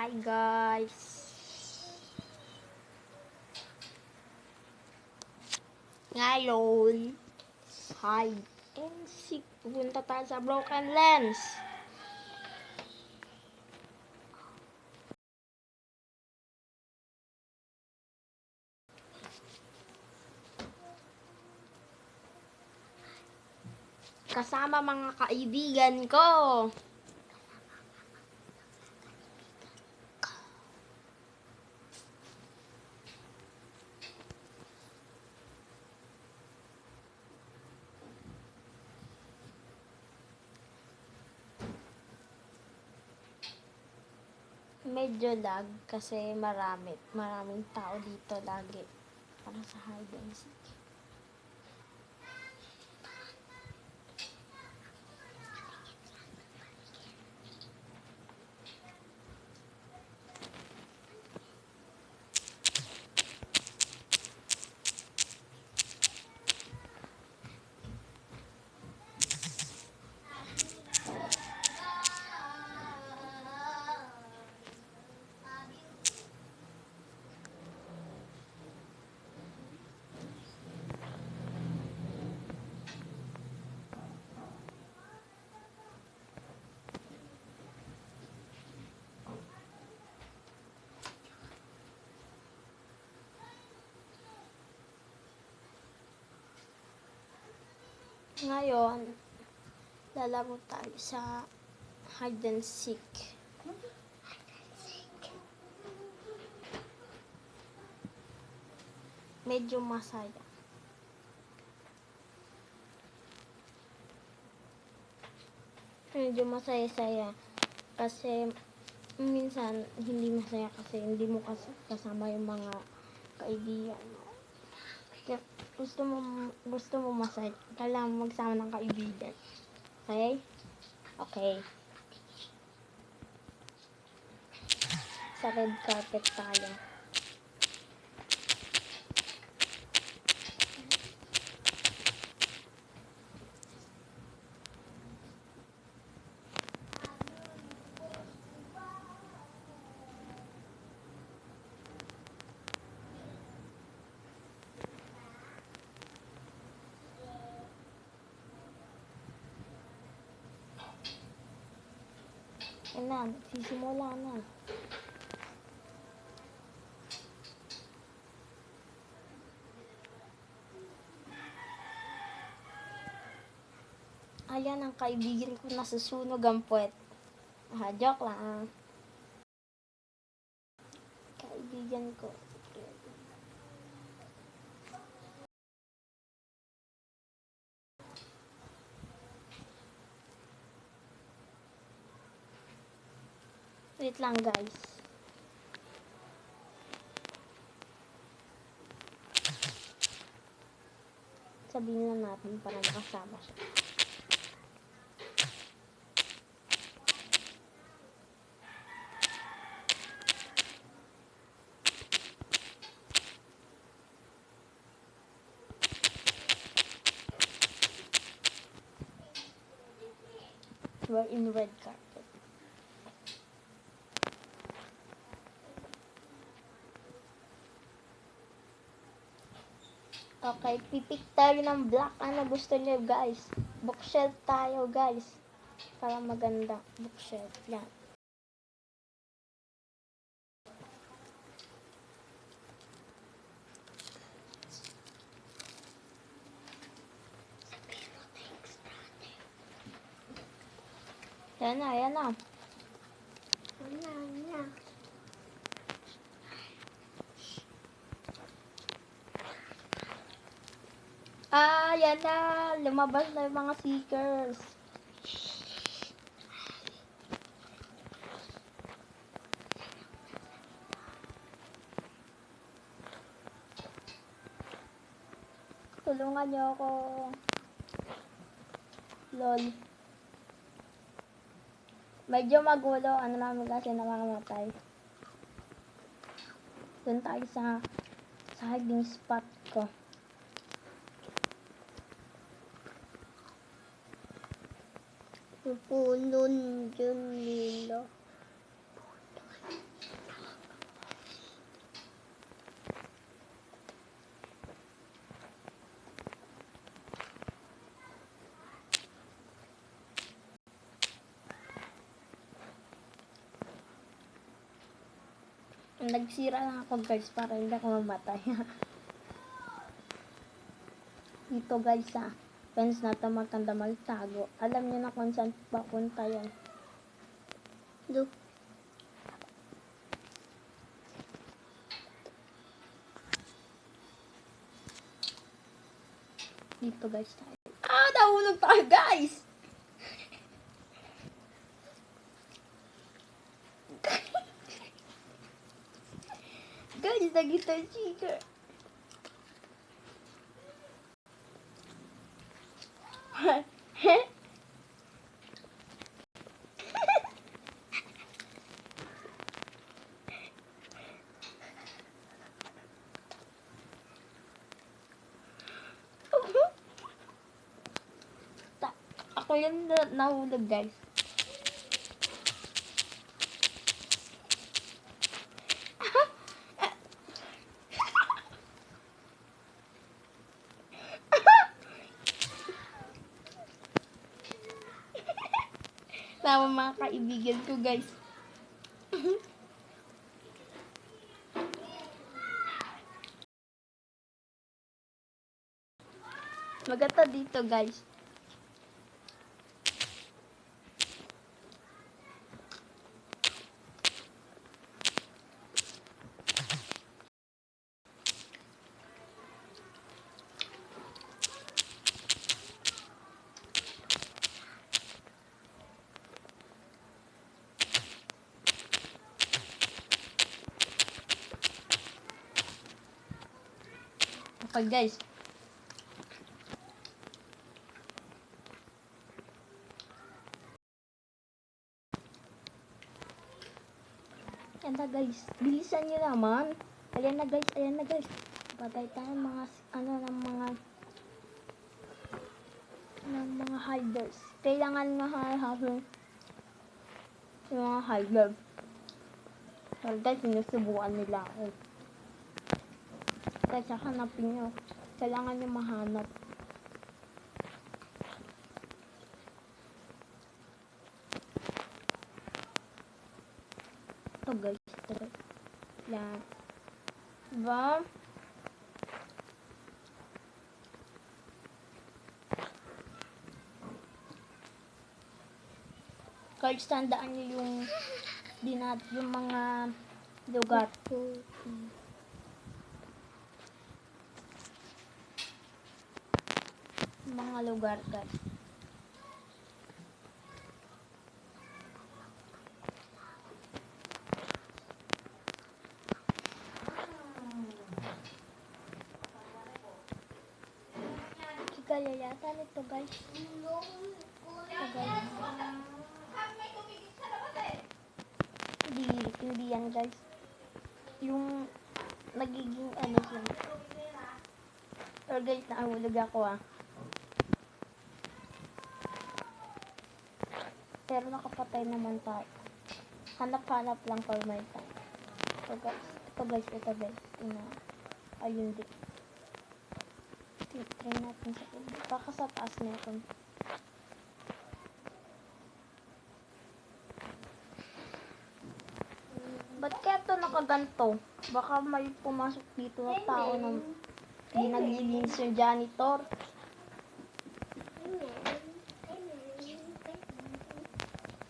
Hi guys! Ngayon, hide and seek. Pupunta tayo sa Broken Lens. Kasama mga kaibigan ko. Medyo lag kasi maraming tao dito lagi para sa hide and seek. Ngayon, lalaro tayo sa hide and seek. Medyo masaya. Medyo masaya-saya. Kasi minsan hindi masaya kasi hindi mo kasama yung mga kaibigan mo. Kaya gusto mo masaya, kailangan magsama ng kaibigan. Okay? Okay. Sa red carpet tayo. Yan na, sisimula na. Ayan ang kaibigan ko, nasusunog ang puwet. Joke lang. Kaibigan ko. Wait lang guys. Sabihin na natin para makasama siya. We're in red carpet. Okay, pipik tayo ng black. Ano gusto niyo guys? Bookshelf tayo guys. Para maganda. Bookshelf. Yan. Yan na, yan na. Yan na. Lumabas na yung mga seekers. Tulungan niyo ako. Lol. Medyo magulo. Ano namin kasi namamatay. Doon tayo sa hiding spot ko. Pupunon dyan nila. nagsira lang ako guys para hindi ako mamatay. Dito guys fence na to maganda magtago. Alam niyo na kung saan papunta yan. Do. Dito guys tayo. Nahulog tayo guys! Guys, nagita chica. Ako yan nahulog guys. Tama mga kaibigan ko guys. Maganda dito guys. Okay guys. Yan na guys. Bilisan nyo naman. Ayan na guys. Ayan na guys. Patay tayo mga ng mga hiders. Kailangan mahahapon yung mga hider. Well guys, sinusubukan nila ako. Kaya hanapin nyo. Kailangan nyo mahanap. Ito guys. Ito guys. Yan. Diba? Guys, tandaan nyo yung yung mga lugar. Mga lugar guys. Kaya yata nito guys. Ito guys. Hindi yan guys. Yung nagiging ano siya. Or guys, nakahulog ako Pero nakapatay naman tayo. Hanap-hanap lang for my time. So guys, ito guys. Ayun din. Try natin sa iba. Baka sa taas meron. Ba't kaya ito nakaganto? Baka may pumasok dito na tao na hindi naglilinis yung janitor.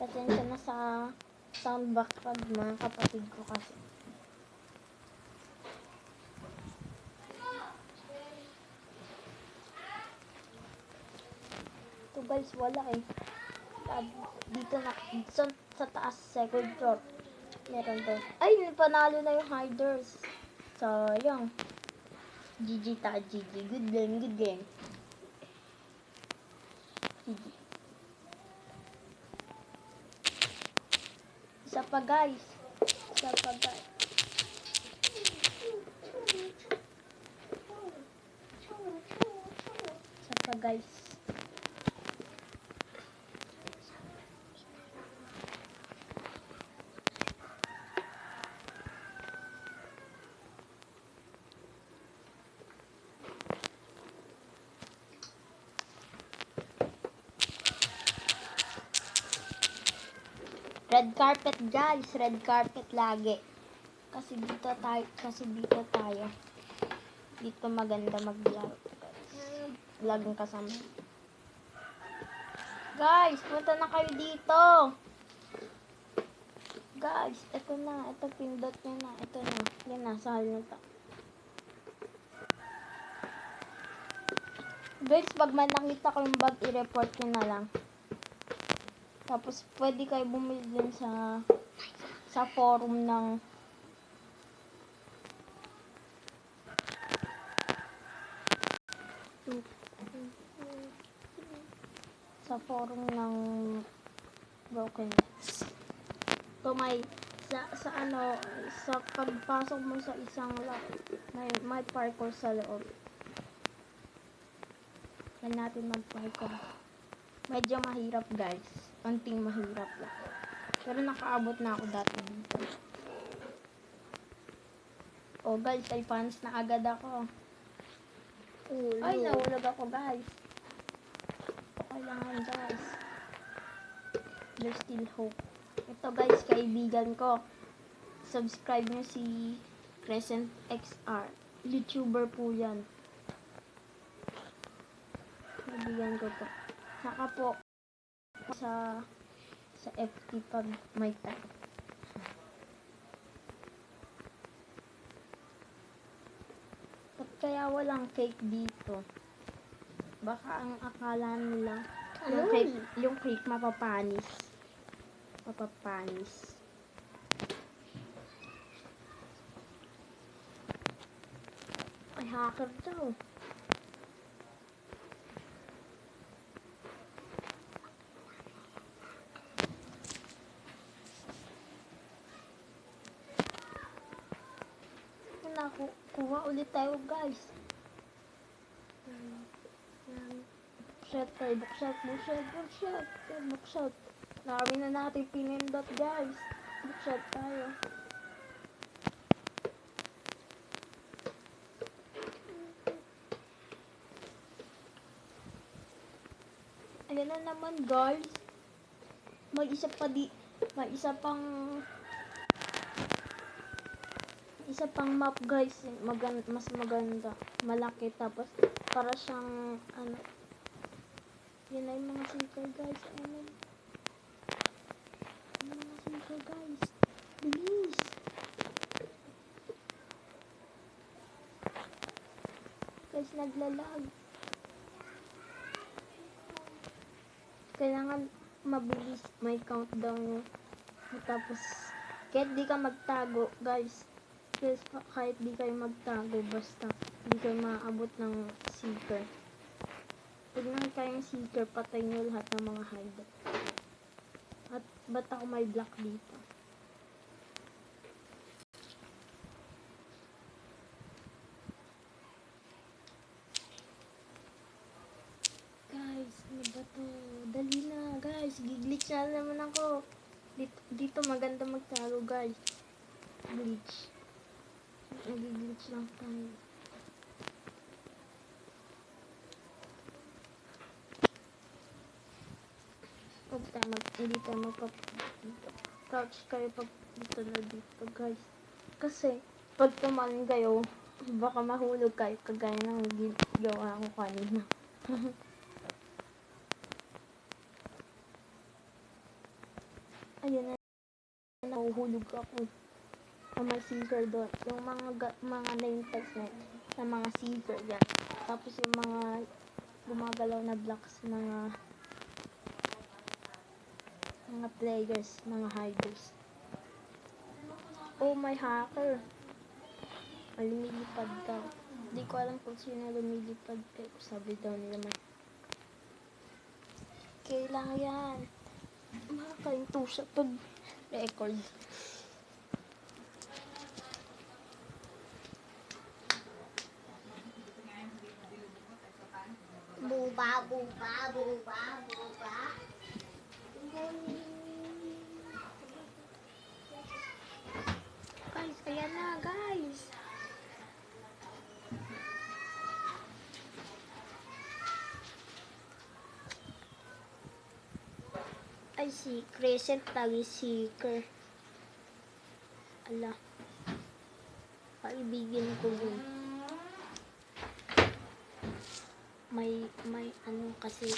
Pasensya na sa sound background mga kapatid ko kasi. Ito guys, wala dito na, sa taas, second floor. Meron to. Ay, panalo na yung hiders. Sayang. GG. Good game. GG. Isa pa guys. Red carpet guys, red carpet lagi. Kasi dito tayo. Dito maganda mag-vlog. Vlog ang kasama. Guys, punta na kayo dito. Guys, ito na. Ito, pindot nyo na. Ito na. Yan na, sahal na to. Guys, pag may nakita ko yung bag, i-report nyo na lang. Tapos, pwede kayo bumili din sa forum ng Broken Nets. So, sa pagpasok mo sa isang may parkour sa loob. Kaya natin mag-parkour. Medyo mahirap, guys. Konting mahirap lang. Pero nakaabot na ako dati dito. Oh, guys, ay panis na agad ako. Ay, nahulog ako, guys. Okay lang yan, guys. There's still hope. Ito, guys, kaibigan ko. Subscribe nyo si Crescent XR. YouTuber po yan. Kaibigan ko to. Saka po sa FT pag may time. Ba't kaya walang cake dito? Baka ang akala nila yung cake mapapanis. Ay, hacker daw. Kuha ulit tayo, guys. Bukshot. Dami na natin pinindot, guys. Bukshot tayo. Ayan na naman, guys. May isa pang map, guys. Mas maganda. Malaki. Tapos, para siyang, yan na yung mga seeker, guys. Ayan yung mga seeker, guys. Bilis. Guys, naglalag. Kailangan mabilis. May countdown yun. Tapos, kahit di ka magtago, guys. Kahit di kayo magtago, basta di kayo maaabot ng seeker. Pag nang kayong seeker, patay nyo lahat ng mga hideout. At ba't ako may block dito? Guys, ano ba to? Dali na, guys. Giglitch na naman ako. Dito maganda magtago, guys. Glitch. Nag-glitch lang tayo. Hindi tayo magpa-crouch kayo pag dito na dito, guys. Kasi, pag tumalon kayo, baka mahulog kayo kagaya ng gawa ko kanina. Ayun na, nahuhulog ako. May seeker doon. Yung mga name tags na mga seeker yan. Tapos yung mga gumagalaw na blocks, mga players, mga hiders. Oh, may hacker. Lumilipad daw. Hindi ko alam kung sino lumilipad. Sabi daw nila may. Okay lang yan. Makakainto siya pag record. Buba. Guys, ayan na, guys. Ay, si Crescent lagi seeker. Ala. kaibigan ko yun. May ano kasi.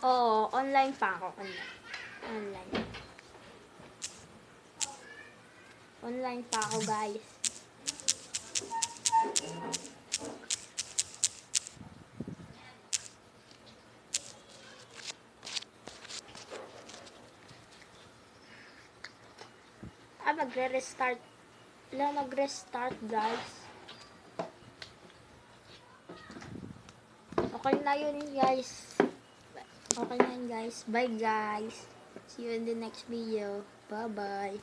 Oo, online pa ako. Online pa ako, guys. Magre-restart. Mag-restart, guys. Okay na yun, guys. Okay na yun, guys. Bye, guys. See you in the next video. Bye-bye.